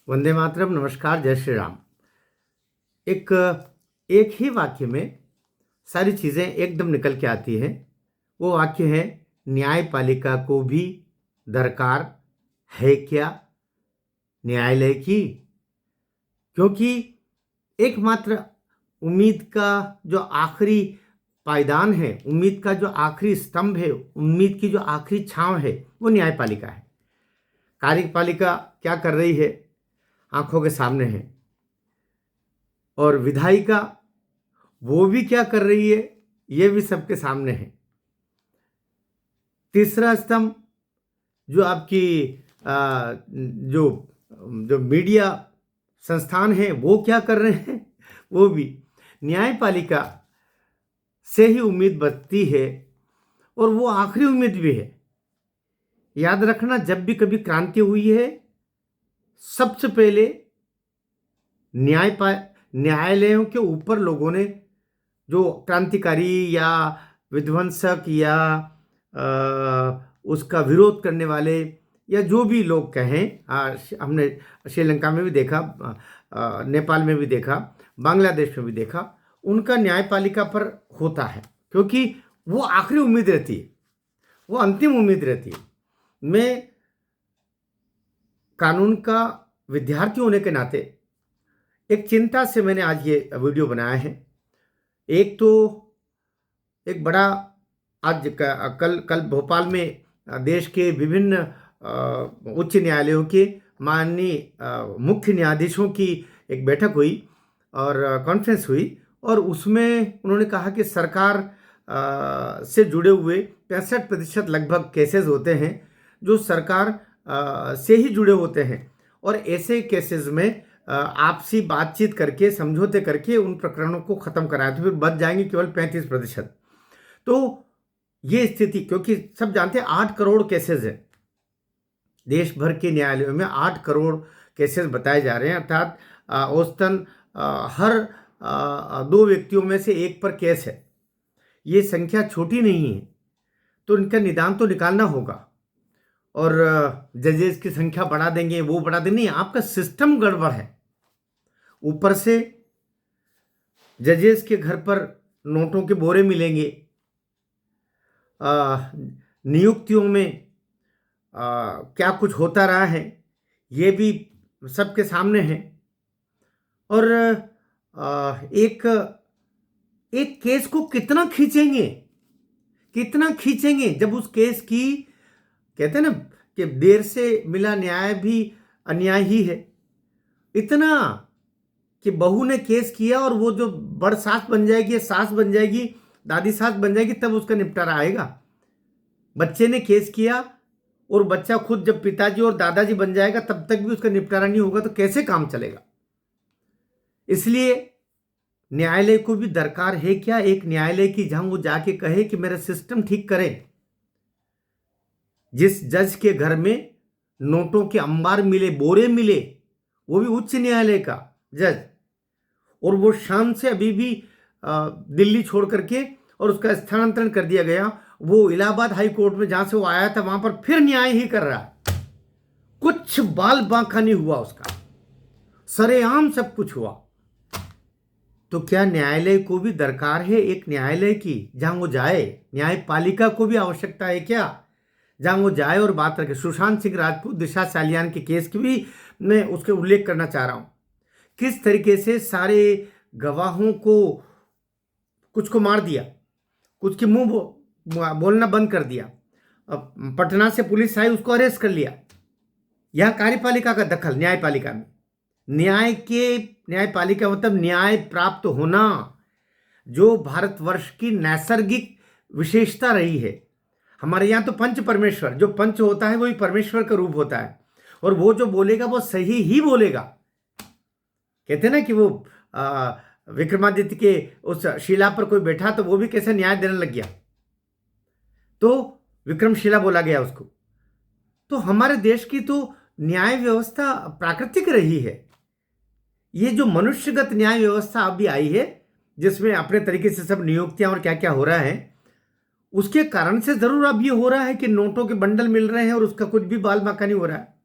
वंदे मातरम। नमस्कार, जय श्री राम। एक एक ही वाक्य में सारी चीज़ें एकदम निकल के आती हैं। वो वाक्य है, न्यायपालिका को भी दरकार है क्या न्यायालय की। क्योंकि एकमात्र उम्मीद का जो आखिरी पायदान है, उम्मीद का जो आखिरी स्तंभ है, उम्मीद की जो आखिरी छांव है, वो न्यायपालिका है। कार्यपालिका क्या कर रही है, आंखों के सामने है। और विधायिका वो भी क्या कर रही है, ये भी सबके सामने है। तीसरा स्तंभ जो आपकी जो जो मीडिया संस्थान है, वो क्या कर रहे हैं, वो भी। न्यायपालिका से ही उम्मीद बचती है और वो आखिरी उम्मीद भी है। याद रखना, जब भी कभी क्रांति हुई है, सबसे पहले न्यायालयों के ऊपर लोगों ने, जो क्रांतिकारी या विध्वंसक या उसका विरोध करने वाले या जो भी लोग कहें, हमने श्रीलंका में भी देखा, नेपाल में भी देखा, बांग्लादेश में भी देखा, उनका न्यायपालिका पर होता है। क्योंकि वो आखिरी उम्मीद रहती है, वो अंतिम उम्मीद रहती है। मैं कानून का विद्यार्थी होने के नाते एक चिंता से मैंने आज ये वीडियो बनाया है। एक तो एक बड़ा आज कल भोपाल में देश के विभिन्न उच्च न्यायालयों के माननीय मुख्य न्यायाधीशों की एक बैठक हुई और कॉन्फ्रेंस हुई, और उसमें उन्होंने कहा कि सरकार से जुड़े हुए 65% लगभग केसेस होते हैं जो सरकार से ही जुड़े होते हैं, और ऐसे केसेस में आपसी बातचीत करके, समझौते करके उन प्रकरणों को खत्म कराया तो फिर बच जाएंगे केवल 35%। तो ये स्थिति, क्योंकि सब जानते हैं 8 करोड़ केसेस है देश भर के न्यायालयों में, 8 करोड़ केसेस बताए जा रहे हैं। अर्थात औसतन हर 2 व्यक्तियों में से एक पर केस है। ये संख्या छोटी नहीं है, तो इनका निदान तो निकालना होगा। और जजेस की संख्या बढ़ा देंगे, वो बढ़ा देंगे, नहीं, आपका सिस्टम गड़बड़ है। ऊपर से जजेस के घर पर नोटों के बोरे मिलेंगे, नियुक्तियों में क्या कुछ होता रहा है, ये भी सबके सामने है। और एक एक केस को कितना खींचेंगे जब उस केस की, कहते हैं ना कि देर से मिला न्याय भी अन्याय ही है। इतना कि बहू ने केस किया और वो जो बड़ सास बन जाएगी, सास बन जाएगी, दादी सास बन जाएगी, तब उसका निपटारा आएगा। बच्चे ने केस किया और बच्चा खुद जब पिताजी और दादाजी बन जाएगा, तब तक भी उसका निपटारा नहीं होगा, तो कैसे काम चलेगा। इसलिए न्यायालय को भी दरकार है क्या एक न्यायालय की, जहां वो जाके कहे कि मेरा सिस्टम ठीक करें। जिस जज के घर में नोटों के अंबार मिले, बोरे मिले, वो भी उच्च न्यायालय का जज, और वो शान से अभी भी दिल्ली छोड़ करके, और उसका स्थानांतरण कर दिया गया, वो इलाहाबाद हाई कोर्ट में जहां से वो आया था वहां पर फिर न्याय ही कर रहा है। कुछ बाल बांका नहीं हुआ उसका, सरेआम सब कुछ हुआ। तो क्या न्यायालय को भी दरकार है एक न्यायालय की जहां वो जाए, न्यायपालिका को भी आवश्यकता है क्या जहां वो जाए और बात रखे। सुशांत सिंह राजपूत, दिशा सालियान के केस की भी मैं उसके उल्लेख करना चाह रहा हूं। किस तरीके से सारे गवाहों को, कुछ को मार दिया, कुछ के मुंह बोलना बंद कर दिया। अब पटना से पुलिस आई, उसको अरेस्ट कर लिया। यह कार्यपालिका का दखल न्यायपालिका में, न्यायपालिका मतलब न्याय प्राप्त होना, जो भारतवर्ष की नैसर्गिक विशेषता रही है। हमारे यहाँ तो पंच परमेश्वर, जो पंच होता है वही परमेश्वर का रूप होता है, और वो जो बोलेगा वो सही ही बोलेगा। कहते हैं ना कि वो विक्रमादित्य के उस शिला पर कोई बैठा तो वो भी कैसे न्याय देने लग गया, तो विक्रमशिला बोला गया उसको। तो हमारे देश की तो न्याय व्यवस्था प्राकृतिक रही है। ये जो मनुष्यगत न्याय व्यवस्था अभी आई है, जिसमें अपने तरीके से सब नियुक्तियां और क्या क्या हो रहा है, उसके कारण से जरूर अब ये हो रहा है कि नोटों के बंडल मिल रहे हैं और उसका कुछ भी बाल बांका नहीं हो रहा है।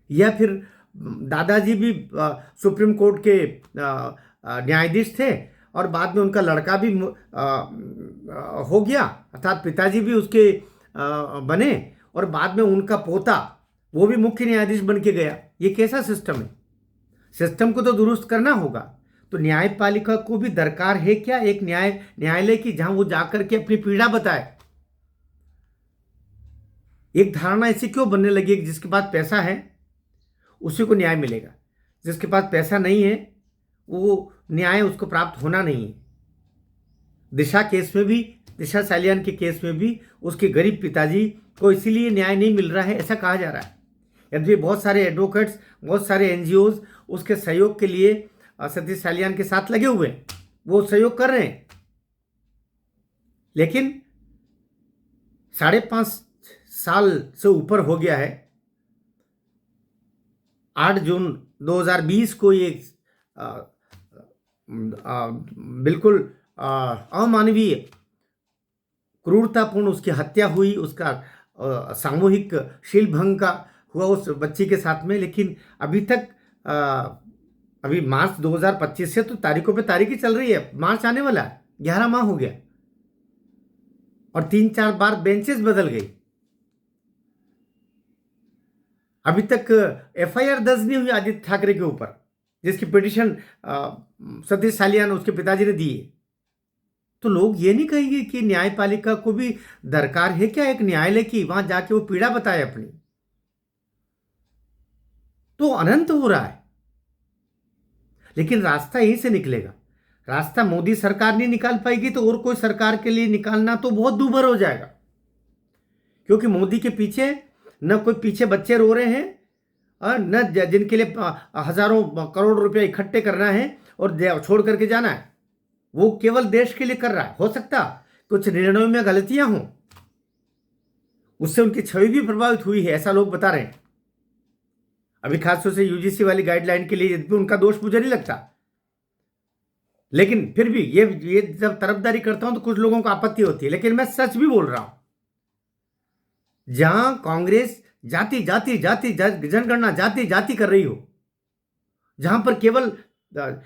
या फिर दादाजी भी सुप्रीम कोर्ट के न्यायाधीश थे और बाद में उनका लड़का भी हो गया, अर्थात पिताजी भी उसके बने और बाद में उनका पोता वो भी मुख्य न्यायाधीश बन के गया। ये कैसा सिस्टम है? सिस्टम को तो दुरुस्त करना होगा। तो न्यायपालिका को भी दरकार है क्या एक न्यायालय की जहां वो जाकर के अपनी पीड़ा बताए? एक धारणा ऐसी क्यों बनने लगी कि जिसके पास पैसा है उसी को न्याय मिलेगा, जिसके पास पैसा नहीं है वो न्याय उसको प्राप्त होना नहीं है। दिशा केस में भी, दिशा सालियान के केस में भी उसके गरीब पिताजी को इसीलिए न्याय नहीं मिल रहा है ऐसा कहा जा रहा है। यदि बहुत सारे एडवोकेट्स, बहुत सारे एनजीओज उसके सहयोग के लिए सतीश सालियान के साथ लगे हुए हैं, वो सहयोग कर रहे हैं, लेकिन 5.5 साल से ऊपर हो गया है। 8 जून 2020 को ये बिल्कुल अमानवीय क्रूरतापूर्ण उसकी हत्या हुई, उसका सामूहिक शीलभंग का हुआ उस बच्ची के साथ में। लेकिन अभी तक अभी मार्च 2025 से तो तारीखों पे तारीख ही चल रही है, मार्च आने वाला है, 11 माह हो गया और 3-4 बार बेंचेस बदल गई। अभी तक एफआईआर दर्ज नहीं हुई आदित्य ठाकरे के ऊपर, जिसकी पिटीशन सतीश सालियान उसके पिताजी ने दी है। तो लोग ये नहीं कहेंगे कि न्यायपालिका को भी दरकार है क्या एक न्यायालय की, वहां जाके वो पीड़ा बताए अपनी? तो अनंत हो रहा है, लेकिन रास्ता यहीं से निकलेगा। रास्ता मोदी सरकार नहीं निकाल पाएगी तो और कोई सरकार के लिए निकालना तो बहुत दूभर हो जाएगा, क्योंकि मोदी के पीछे न कोई पीछे बच्चे रो रहे हैं और न जिनके लिए हजारों करोड़ रुपए इकट्ठे करना है और छोड़ करके जाना है। वो केवल देश के लिए कर रहा है। हो सकता कुछ निर्णयों में गलतियां हों, उससे उनकी छवि भी प्रभावित हुई है, ऐसा लोग बता रहे हैं। अभी खासतौर से यूजीसी वाली गाइडलाइन के लिए उनका दोष मुझे नहीं लगता, लेकिन फिर भी ये जब तरफदारी करता हूं तो कुछ लोगों को आपत्ति होती है। लेकिन मैं सच भी बोल रहा हूं, जहां कांग्रेस जाति जाति जाति जनगणना जाति जाति कर रही हो, जहां पर केवल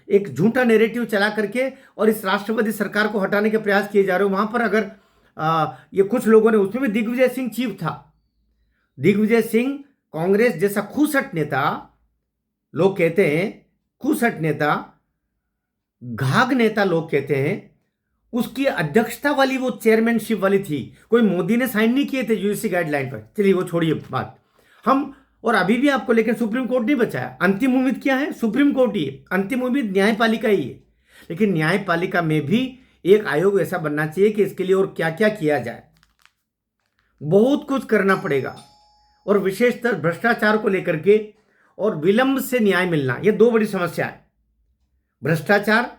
एक झूठा नैरेटिव चला करके और इस राष्ट्रवादी सरकार को हटाने के प्रयास किए जा रहे हो, वहां पर अगर ये कुछ लोगों ने, उसमें भी दिग्विजय सिंह चीफ था। दिग्विजय सिंह कांग्रेस जैसा खूसट नेता, लोग कहते हैं खूसट नेता, घाघ नेता लोग कहते हैं, उसकी अध्यक्षता वाली वो चेयरमैनशिप वाली थी। कोई मोदी ने साइन नहीं किए थे यूजीसी गाइडलाइन पर। चलिए वो छोड़िए बात, हम और अभी भी आपको, लेकिन सुप्रीम कोर्ट नहीं बचाया। अंतिम उम्मीद क्या है? सुप्रीम कोर्ट ही है। अंतिम उम्मीद न्यायपालिका ही है। लेकिन न्यायपालिका में भी एक आयोग ऐसा बनना चाहिए कि इसके लिए और क्या क्या किया जाए। बहुत कुछ करना पड़ेगा, और विशेषतर भ्रष्टाचार को लेकर के और विलंब से न्याय मिलना, ये 2 बड़ी समस्या है। भ्रष्टाचार,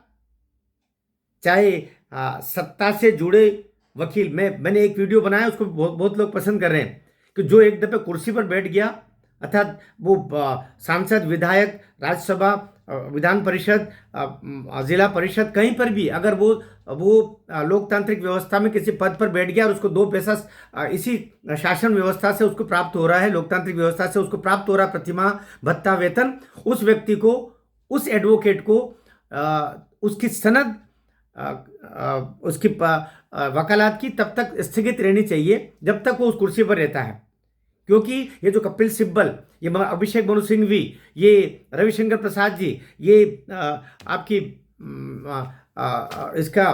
चाहे सत्ता से जुड़े वकील, मैंने एक वीडियो बनाया, उसको बहुत लोग पसंद कर रहे हैं, कि जो एक दफे कुर्सी पर बैठ गया, अर्थात वो सांसद, विधायक, राज्यसभा, विधान परिषद, जिला परिषद, कहीं पर भी अगर वो लोकतांत्रिक व्यवस्था में किसी पद पर बैठ गया और उसको 2 पैसा इसी शासन व्यवस्था से उसको प्राप्त हो रहा है, लोकतांत्रिक व्यवस्था से उसको प्राप्त हो रहा है प्रतिमाह भत्ता, वेतन, उस व्यक्ति को, उस एडवोकेट को उसकी सनद, उसकी वकालत की तब तक स्थगित रहनी चाहिए जब तक वो उस कुर्सी पर रहता है। क्योंकि ये जो कपिल सिब्बल, ये अभिषेक मनु सिंघवी, ये रविशंकर प्रसाद जी, ये आपकी इसका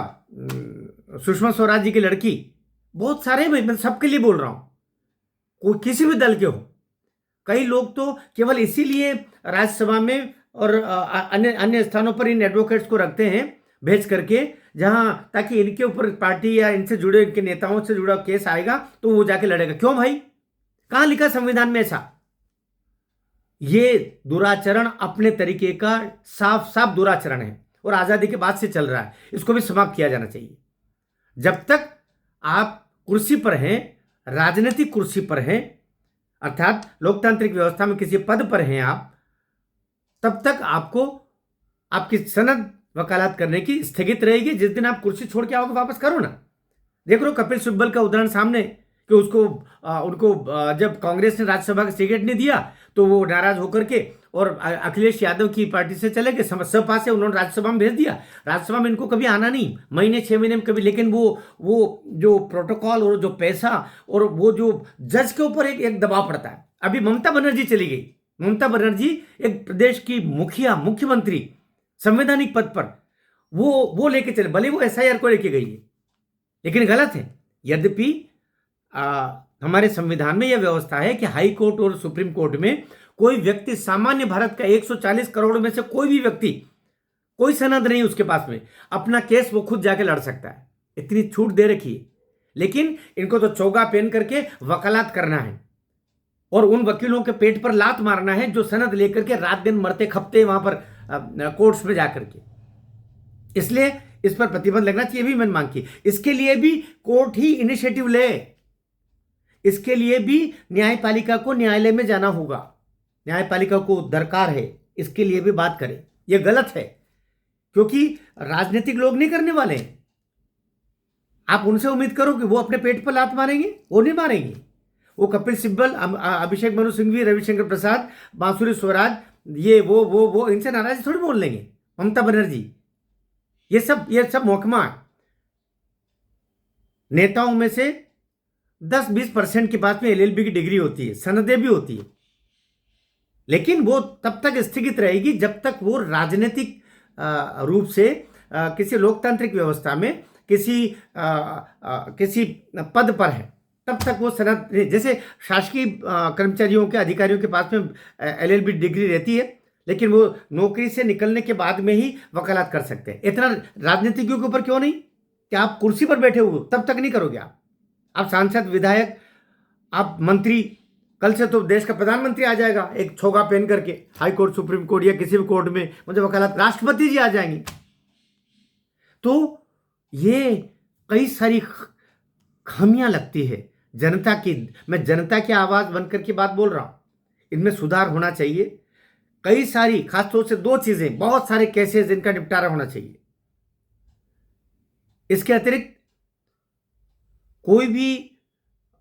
सुषमा स्वराज जी की लड़की, बहुत सारे, मैं सबके लिए बोल रहा हूं, कोई किसी भी दल के हो। कई लोग तो केवल इसीलिए राज्यसभा में और अन्य स्थानों पर इन एडवोकेट्स को रखते हैं भेज करके, जहां ताकि इनके ऊपर पार्टी या इनसे जुड़े, इनके नेताओं से जुड़ा केस आएगा तो वो जाके लड़ेगा। क्यों भाई? कहां लिखा संविधान में ऐसा? ये दुराचरण अपने तरीके का साफ साफ दुराचरण है और आजादी के बाद से चल रहा है। इसको भी समाप्त किया जाना चाहिए। जब तक आप कुर्सी पर हैं, राजनीतिक कुर्सी पर हैं, अर्थात लोकतांत्रिक व्यवस्था में किसी पद पर हैं आप, तब तक आपको आपकी सनद वकालत करने की स्थगित रहेगी। जिस दिन आप कुर्सी छोड़ के आओगे वापस करो ना। देख लो कपिल सिब्बल का उदाहरण सामने, कि उनको जब कांग्रेस ने राज्यसभा का टिकट नहीं दिया तो वो नाराज होकर के और अखिलेश यादव की पार्टी से चले गए, सपा से उन्होंने राज्यसभा में भेज दिया। राज्यसभा में इनको कभी आना नहीं, महीने 6 महीने में कभी, लेकिन वो जो प्रोटोकॉल और जो पैसा और वो जो जज के ऊपर एक दबाव पड़ता है। अभी ममता बनर्जी चली गई, ममता बनर्जी एक प्रदेश की मुख्यमंत्री संवैधानिक पद पर, वो लेके चले, भले वो एसआईआर को लेके गई है, लेकिन गलत है। यद्यपि हमारे संविधान में यह व्यवस्था है कि हाई कोर्ट और सुप्रीम कोर्ट में कोई व्यक्ति, सामान्य भारत का 140 करोड़ में से कोई भी व्यक्ति, कोई सनद नहीं उसके पास में, अपना केस वो खुद जाके लड़ सकता है, इतनी छूट दे रखी है। लेकिन इनको तो चौगा पहन करके वकालत करना है और उन वकीलों के पेट पर लात मारना है जो सनद लेकर के रात दिन मरते खपते वहां पर कोर्ट्स में जाकर के। इसलिए इस पर प्रतिबंध लगना चाहिए भी मैंने मांग की। इसके लिए भी कोर्ट ही इनिशिएटिव ले, इसके लिए भी न्यायपालिका को न्यायालय में जाना होगा, न्यायपालिका को दरकार है इसके लिए भी बात करें। यह गलत है क्योंकि राजनीतिक लोग नहीं करने वाले हैं। आप उनसे उम्मीद करो कि वो अपने पेट पर लात मारेंगे, वो नहीं मारेंगे। वो कपिल सिब्बल, अभिषेक मनु सिंघवी, रविशंकर प्रसाद, बांसुरी स्वराज, ये वो इनसे नाराज थोड़ी बोल लेंगे। ममता बनर्जी, ये सब महकमा है। नेताओं में से 10-20% के पास में एलएलबी की डिग्री होती है, सनदें भी होती है, लेकिन वो तब तक स्थगित रहेगी जब तक वो राजनीतिक रूप से किसी लोकतांत्रिक व्यवस्था में किसी पद पर है, तब तक वो सनद। जैसे शासकीय कर्मचारियों के, अधिकारियों के पास में एलएलबी डिग्री रहती है, लेकिन वो नौकरी से निकलने के बाद में ही वकालत कर सकते हैं। इतना राजनीतिज्ञों के ऊपर क्यों नहीं कि आप कुर्सी पर बैठे हुए तब तक नहीं करोगे। आप सांसद, विधायक, आप मंत्री, कल से तो देश का प्रधानमंत्री आ जाएगा एक छोगा पहन करके, हाई कोर्ट, सुप्रीम कोर्ट या किसी भी कोर्ट में मुझे वकालत, राष्ट्रपति जी आ जाएंगे। तो ये कई सारी खामियां लगती है जनता की। मैं जनता की आवाज बनकर की बात बोल रहा हूं, इनमें सुधार होना चाहिए। कई सारी, खासतौर से 2 चीजें, बहुत सारे केसेस इनका निपटारा होना चाहिए। इसके अतिरिक्त कोई भी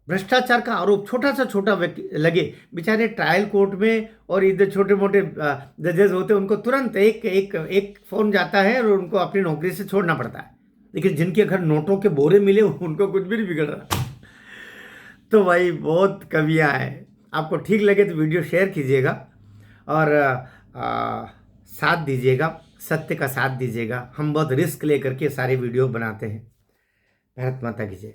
भ्रष्टाचार का आरोप छोटा से छोटा लगे, बेचारे ट्रायल कोर्ट में और इधर छोटे मोटे जजेस होते हैं, उनको तुरंत एक फोन जाता है और उनको अपनी नौकरी से छोड़ना पड़ता है। लेकिन जिनके घर नोटों के बोरे मिले उनको कुछ भी नहीं बिगड़ रहा। तो भाई बहुत कमियां हैं। आपको ठीक लगे तो वीडियो शेयर कीजिएगा और साथ दीजिएगा, सत्य का साथ दीजिएगा। हम बहुत रिस्क लेकर के सारे वीडियो बनाते हैं। भारत माता की जय।